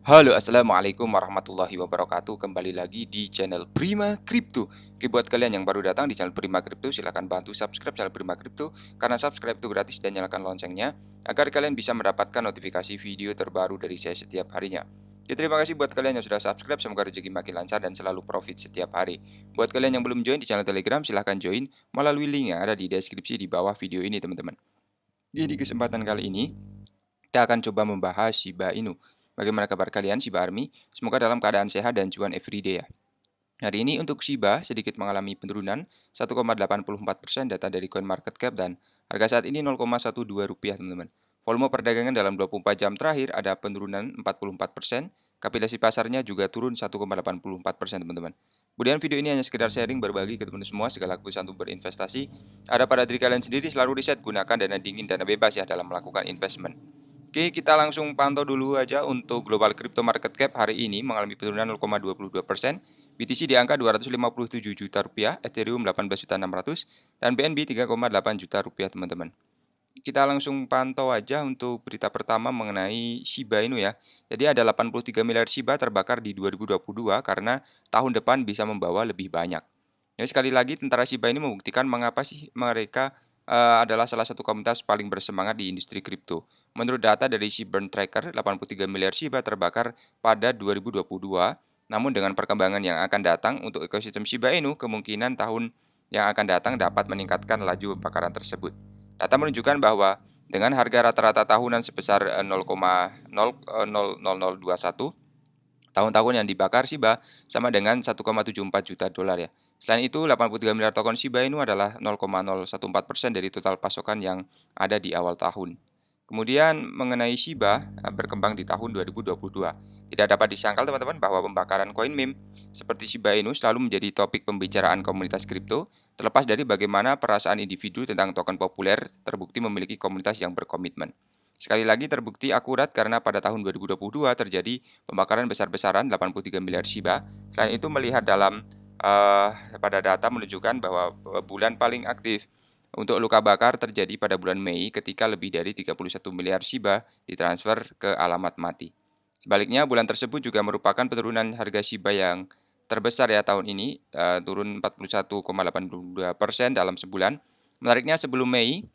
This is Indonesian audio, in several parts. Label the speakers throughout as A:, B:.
A: Halo, assalamualaikum warahmatullahi wabarakatuh. Kembali lagi di channel Prima Crypto. Oke, buat kalian yang baru datang di channel Prima Crypto, silahkan bantu subscribe channel Prima Crypto karena subscribe itu gratis dan nyalakan loncengnya agar kalian bisa mendapatkan notifikasi video terbaru dari saya setiap harinya. Ya, terima kasih buat kalian yang sudah subscribe. Semoga rezeki makin lancar dan selalu profit setiap hari. Buat kalian yang belum join di channel Telegram, silahkan join melalui link yang ada di deskripsi di bawah video ini, teman-teman. Di kesempatan kali ini, kita akan coba membahas Shiba Inu. Bagaimana kabar kalian, Shiba Army? Semoga dalam keadaan sehat dan cuan everyday ya. Hari ini untuk Shiba sedikit mengalami penurunan 1,84% data dari CoinMarketCap dan harga saat ini 0,12 rupiah, teman-teman. Volume perdagangan dalam 24 jam terakhir ada penurunan 44%, kapitalisasi pasarnya juga turun 1,84%, teman-teman. Kemudian video ini hanya sekedar sharing berbagi ke teman-teman semua segala keputusan untuk berinvestasi. Ada pada diri kalian sendiri, selalu riset, gunakan dana dingin, dana bebas ya dalam melakukan investment. Oke, kita langsung pantau dulu aja untuk global crypto market cap hari ini mengalami penurunan 0,22%. BTC di angka 257 juta rupiah, Ethereum 18.600, dan BNB 3,8 juta rupiah, teman-teman. Kita langsung pantau aja untuk berita pertama mengenai Shiba Inu ya. Jadi ada 83 miliar Shiba terbakar di 2022 karena tahun depan bisa membawa lebih banyak. Jadi sekali lagi tentara Shiba ini membuktikan mengapa sih mereka adalah salah satu komunitas paling bersemangat di industri kripto. Menurut data dari Shibburn Tracker, 83 miliar Shiba terbakar pada 2022. Namun dengan perkembangan yang akan datang untuk ekosistem Shiba Inu, kemungkinan tahun yang akan datang dapat meningkatkan laju pembakaran tersebut. Data menunjukkan bahwa dengan harga rata-rata tahunan sebesar 0,00021, tahun-tahun yang dibakar Shiba sama dengan 1,74 juta dolar ya. Selain itu, 83 miliar token Shiba Inu adalah 0,014% dari total pasokan yang ada di awal tahun. Kemudian mengenai Shiba berkembang di tahun 2022. Tidak dapat disangkal teman-teman bahwa pembakaran koin meme seperti Shiba Inu selalu menjadi topik pembicaraan komunitas kripto, terlepas dari bagaimana perasaan individu tentang token populer terbukti memiliki komunitas yang berkomitmen. Sekali lagi terbukti akurat karena pada tahun 2022 terjadi pembakaran besar-besaran 83 miliar Shiba. Selain itu melihat dalam pada data menunjukkan bahwa bulan paling aktif untuk luka bakar terjadi pada bulan Mei ketika lebih dari 31 miliar Shiba ditransfer ke alamat mati. Sebaliknya, bulan tersebut juga merupakan penurunan harga Shiba yang terbesar ya tahun ini, turun 41,82% dalam sebulan. Menariknya sebelum Mei,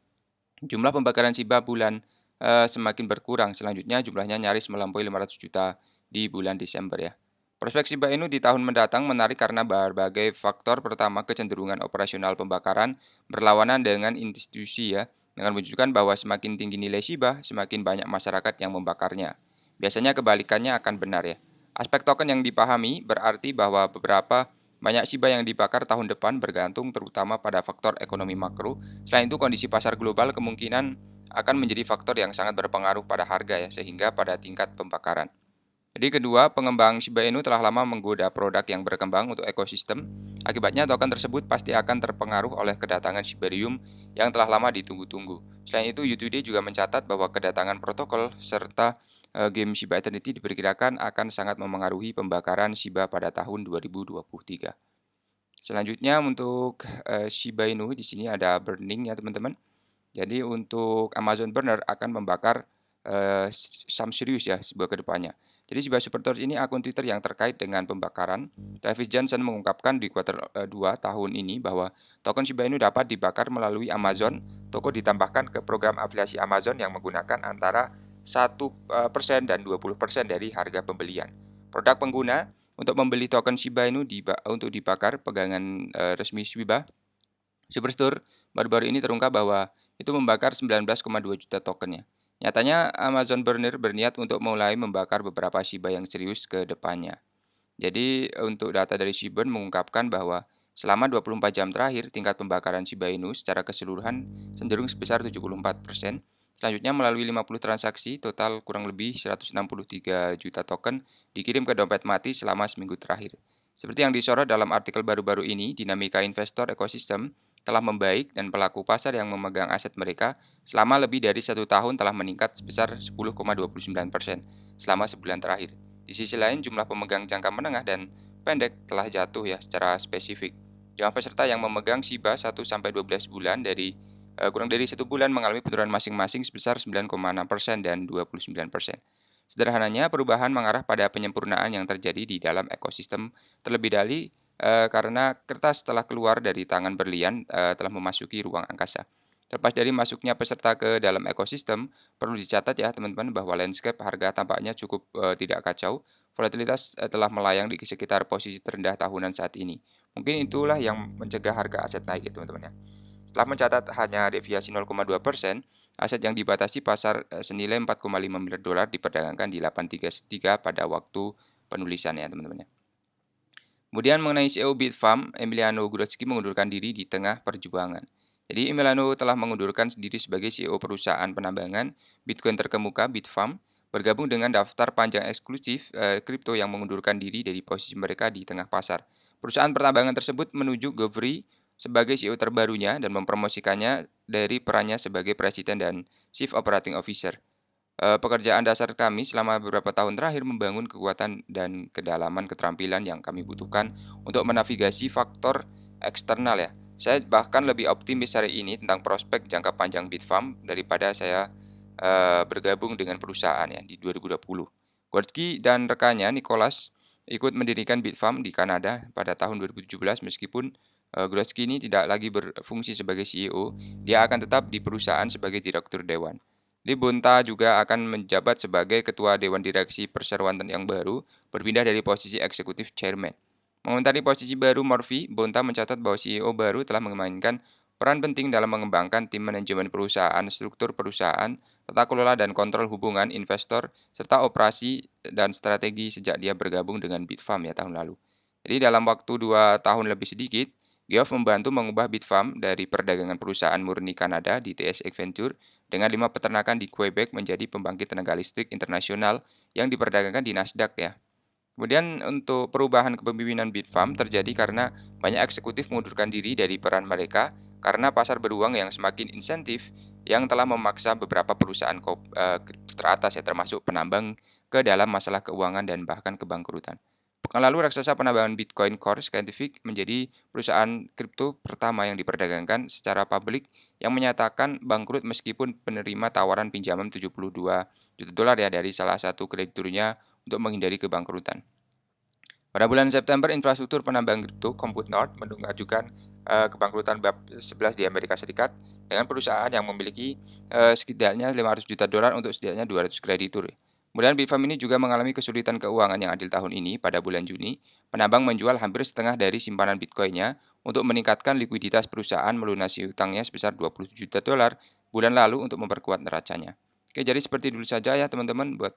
A: jumlah pembakaran Shiba bulan semakin berkurang. Selanjutnya jumlahnya nyaris melampaui 500 juta di bulan Desember ya. Prospek Shiba Inu di tahun mendatang menarik karena berbagai faktor. Pertama, kecenderungan operasional pembakaran berlawanan dengan institusi ya, dengan menunjukkan bahwa semakin tinggi nilai Shiba, semakin banyak masyarakat yang membakarnya. Biasanya kebalikannya akan benar ya. Aspek token yang dipahami berarti bahwa beberapa banyak Shiba yang dibakar tahun depan bergantung terutama pada faktor ekonomi makro. Selain itu, kondisi pasar global kemungkinan akan menjadi faktor yang sangat berpengaruh pada harga ya, sehingga pada tingkat pembakaran. Jadi kedua, pengembang Shiba Inu telah lama menggoda produk yang berkembang untuk ekosistem. Akibatnya token tersebut pasti akan terpengaruh oleh kedatangan Shibarium yang telah lama ditunggu-tunggu. Selain itu, U2D juga mencatat bahwa kedatangan protokol serta game Shiba Eternity diperkirakan akan sangat memengaruhi pembakaran Shiba pada tahun 2023. Selanjutnya untuk Shiba Inu di sini ada burning ya teman-teman. Jadi untuk Amazon Burner akan membakar saham serius ya sebuah kedepannya. Jadi Shiba Superstore ini akun Twitter yang terkait dengan pembakaran. Travis Johnson mengungkapkan di kuartal 2 tahun ini bahwa token Shiba Inu dapat dibakar melalui Amazon. Toko ditambahkan ke program afiliasi Amazon yang menggunakan antara 1% dan 20% dari harga pembelian. Produk pengguna untuk membeli token Shiba Inu untuk dibakar pegangan resmi Shiba Superstore baru-baru ini terungkap bahwa itu membakar 19,2 juta tokennya. Nyatanya Amazon Burner berniat untuk mulai membakar beberapa Shiba yang serius ke depannya. Jadi untuk data dari Shibun mengungkapkan bahwa selama 24 jam terakhir tingkat pembakaran Shiba Inu secara keseluruhan cenderung sebesar 74%. Selanjutnya melalui 50 transaksi total kurang lebih 163 juta token dikirim ke dompet mati selama seminggu terakhir. Seperti yang disorot dalam artikel baru-baru ini, dinamika investor ekosistem telah membaik dan pelaku pasar yang memegang aset mereka selama lebih dari 1 tahun telah meningkat sebesar 10,29% selama sebulan terakhir. Di sisi lain, jumlah pemegang jangka menengah dan pendek telah jatuh ya secara spesifik. Jumlah peserta yang memegang Shiba 1-12 bulan kurang dari 1 bulan mengalami penurunan masing-masing sebesar 9,6% dan 29%. Sederhananya, perubahan mengarah pada penyempurnaan yang terjadi di dalam ekosistem terlebih dahulu karena kertas telah keluar dari tangan berlian telah memasuki ruang angkasa. Terlepas dari masuknya peserta ke dalam ekosistem, perlu dicatat ya teman-teman bahwa landscape harga tampaknya cukup tidak kacau. Volatilitas telah melayang di sekitar posisi terendah tahunan saat ini. Mungkin itulah yang mencegah harga aset naik ya teman-teman ya. Setelah mencatat hanya deviasi 0,2%, aset yang dibatasi pasar senilai 4,5 miliar dolar diperdagangkan di 833 pada waktu penulisan ya teman-teman ya. Kemudian mengenai CEO Bitfarms, Emiliano Grodzki mengundurkan diri di tengah perjuangan. Jadi Emiliano telah mengundurkan diri sebagai CEO perusahaan penambangan Bitcoin terkemuka Bitfarms, bergabung dengan daftar panjang eksklusif kripto yang mengundurkan diri dari posisi mereka di tengah pasar. Perusahaan pertambangan tersebut menuju Govri sebagai CEO terbarunya dan mempromosikannya dari perannya sebagai presiden dan chief operating officer. Pekerjaan dasar kami selama beberapa tahun terakhir membangun kekuatan dan kedalaman keterampilan yang kami butuhkan untuk menavigasi faktor eksternal ya. Saya bahkan lebih optimis hari ini tentang prospek jangka panjang Bitfarms daripada saya bergabung dengan perusahaan ya di 2020. Gorski dan rekannya Nicholas ikut mendirikan Bitfarms di Kanada pada tahun 2017 meskipun Grodzki ini tidak lagi berfungsi sebagai CEO, dia akan tetap di perusahaan sebagai direktur dewan. Di Bonta juga akan menjabat sebagai ketua dewan direksi perseroan yang baru, berpindah dari posisi eksekutif chairman. Mengomentari posisi baru Murphy, Bonta mencatat bahwa CEO baru telah memainkan peran penting dalam mengembangkan tim manajemen perusahaan, struktur perusahaan, tata kelola dan kontrol hubungan investor, serta operasi dan strategi sejak dia bergabung dengan Bitfarms ya tahun lalu. Jadi dalam waktu 2 tahun lebih sedikit, Geoff membantu mengubah Bitfarms dari perdagangan perusahaan murni Kanada di TSX Venture dengan 5 peternakan di Quebec menjadi pembangkit tenaga listrik internasional yang diperdagangkan di Nasdaq ya. Kemudian untuk perubahan kepemimpinan Bitfarms terjadi karena banyak eksekutif mengundurkan diri dari peran mereka karena pasar beruang yang semakin insentif yang telah memaksa beberapa perusahaan kripto teratas ya termasuk penambang ke dalam masalah keuangan dan bahkan kebangkrutan. Pekan lalu raksasa penambangan Bitcoin Core Scientific menjadi perusahaan kripto pertama yang diperdagangkan secara publik yang menyatakan bangkrut meskipun penerima tawaran pinjaman 72 juta dolar ya dari salah satu krediturnya untuk menghindari kebangkrutan. Pada bulan September, infrastruktur penambang kripto Compute North mengajukan kebangkrutan bab 11 di Amerika Serikat dengan perusahaan yang memiliki setidaknya 500 juta dolar untuk setidaknya 200 kreditur. Kemudian Bitfarms ini juga mengalami kesulitan keuangan yang adil tahun ini. Pada bulan Juni, penambang menjual hampir setengah dari simpanan Bitcoin-nya untuk meningkatkan likuiditas perusahaan melunasi utangnya sebesar 20 juta dolar bulan lalu untuk memperkuat neracanya. Oke, jadi seperti dulu saja ya teman-teman. Buat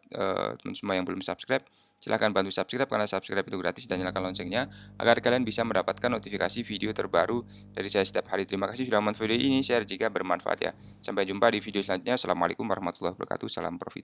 A: teman semua yang belum subscribe, silahkan bantu subscribe karena subscribe itu gratis dan nyalakan loncengnya agar kalian bisa mendapatkan notifikasi video terbaru dari saya setiap hari. Terima kasih sudah menonton video ini, share jika bermanfaat ya. Sampai jumpa di video selanjutnya. Assalamualaikum warahmatullahi wabarakatuh. Salam profit.